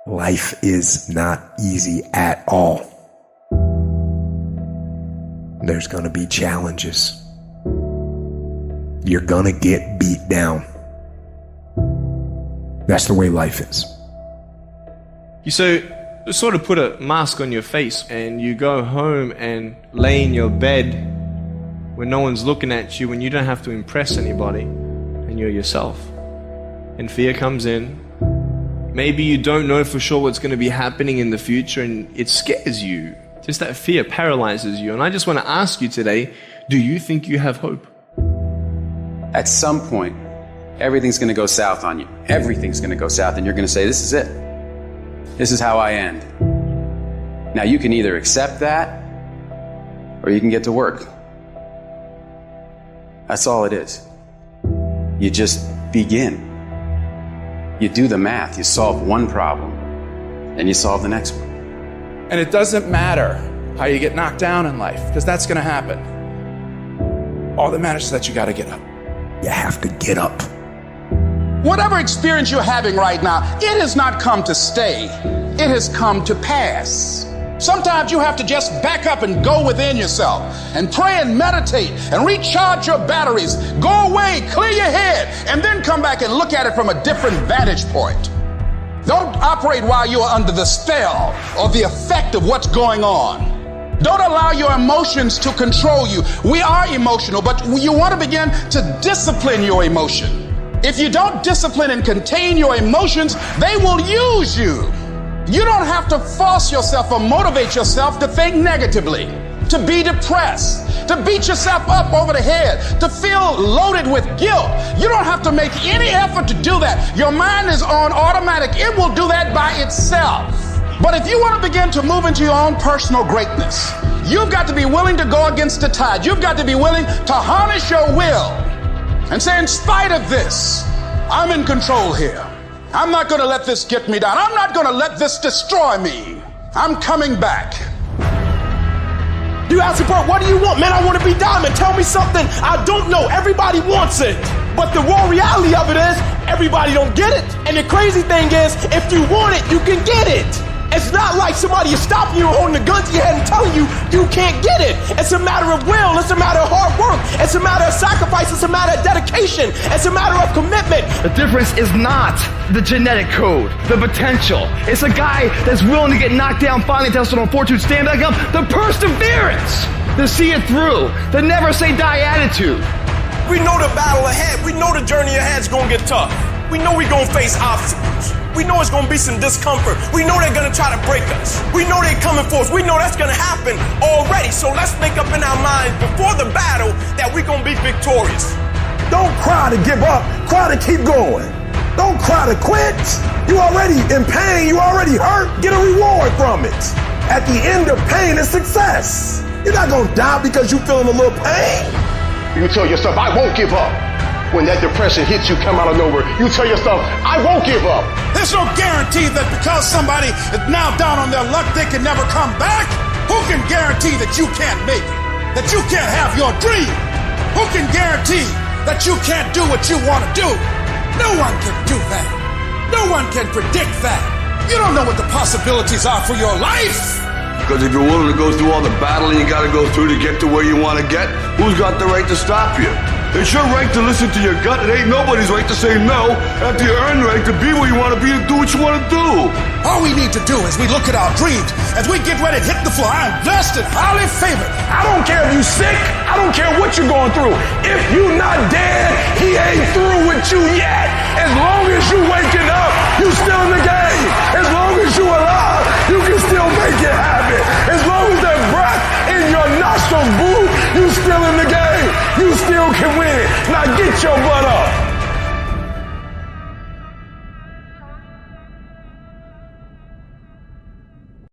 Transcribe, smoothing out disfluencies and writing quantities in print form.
Life is not easy at all. There's gonna be challenges. You're gonna get beat down. That's the way life is. You sort of put a mask on your face and you go home and lay in your bed when no one's looking at you, when you don't have to impress anybody, and you're yourself. And fear comes in. Maybe you don't know for sure what's going to be happening in the future, and it scares you. Just that fear paralyzes you. And I just want to ask you today, do you think you have hope? At some point, everything's going to go south on you. Everything's going to go south, and you're going to say, this is it. This is how I end. Now, you can either accept that, or you can get to work. That's all it is. You just begin. You do the math. You solve one problem, and you solve the next one. And it doesn't matter how you get knocked down in life, because that's going to happen. All that matters is that you got to get up. You have to get up. Whatever experience you're having right now, it has not come to stay. It has come to pass. Sometimes you have to just back up and go within yourself and pray and meditate and recharge your batteries. Go away, clear your head, and then come back and look at it from a different vantage point. Don't operate while you are under the spell or the effect of what's going on. Don't allow your emotions to control you. We are emotional, but you want to begin to discipline your emotion. If you don't discipline and contain your emotions, they will use you. You don't have to force yourself or motivate yourself to think negatively, to be depressed, to beat yourself up over the head, to feel loaded with guilt. You don't have to make any effort to do that. Your mind is on automatic. It will do that by itself. But if you want to begin to move into your own personal greatness, you've got to be willing to go against the tide. You've got to be willing to harness your will and say, in spite of this, I'm in control here. I'm not going to let this get me down. I'm not going to let this destroy me. I'm coming back. You ask the part, what do you want? Man, I want to be diamond. Tell me something I don't know. Everybody wants it. But the raw reality of it is, everybody don't get it. And the crazy thing is, if you want it, you can get it. It's not like somebody is stopping you, holding the gun to your head and telling you you can't get it. It's a matter of will. It's a matter of hard work. It's a matter of sacrifice. It's a matter of dedication. It's a matter of commitment. The difference is not the genetic code, the potential. It's a guy that's willing to get knocked down, finally tested on fortune, stand back up. The perseverance to see it through. The never say die attitude. We know the battle ahead. We know the journey ahead is going to get tough. We know we're going to face obstacles. We know it's going to be some discomfort. We know they're going to try to break us. We know they're coming for us. We know that's going to happen already. So let's make up in our minds before the battle that we're going to be victorious. Don't cry to give up. Cry to keep going. Don't cry to quit. You already in pain. You already hurt. Get a reward from it. At the end of pain is success. You're not going to die because you're feeling a little pain. You tell yourself, I won't give up. When that depression hits you, come out of nowhere, you tell yourself, I won't give up. There's no guarantee that because somebody is now down on their luck, they can never come back. Who can guarantee that you can't make it? That you can't have your dream? Who can guarantee that you can't do what you want to do? No one can do that. No one can predict that. You don't know what the possibilities are for your life. Because if you're willing to go through all the battling you got to go through to get to where you want to get, who's got the right to stop you? It's your right to listen to your gut. It ain't nobody's right to say no. After you earn the right to be where you want to be, to do what you want to do. All we need to do is we look at our dreams as we get ready to hit the floor. I'm blessed and highly favored. I don't care if you're sick. I don't care what you're going through. If you're not dead, he ain't through with you yet. As long as you waking up, you still in the game. As long as you alive, you can still make it happen. As long as that breath in your nostrils, boo, you still in the game. You still can win. Now get your butt up.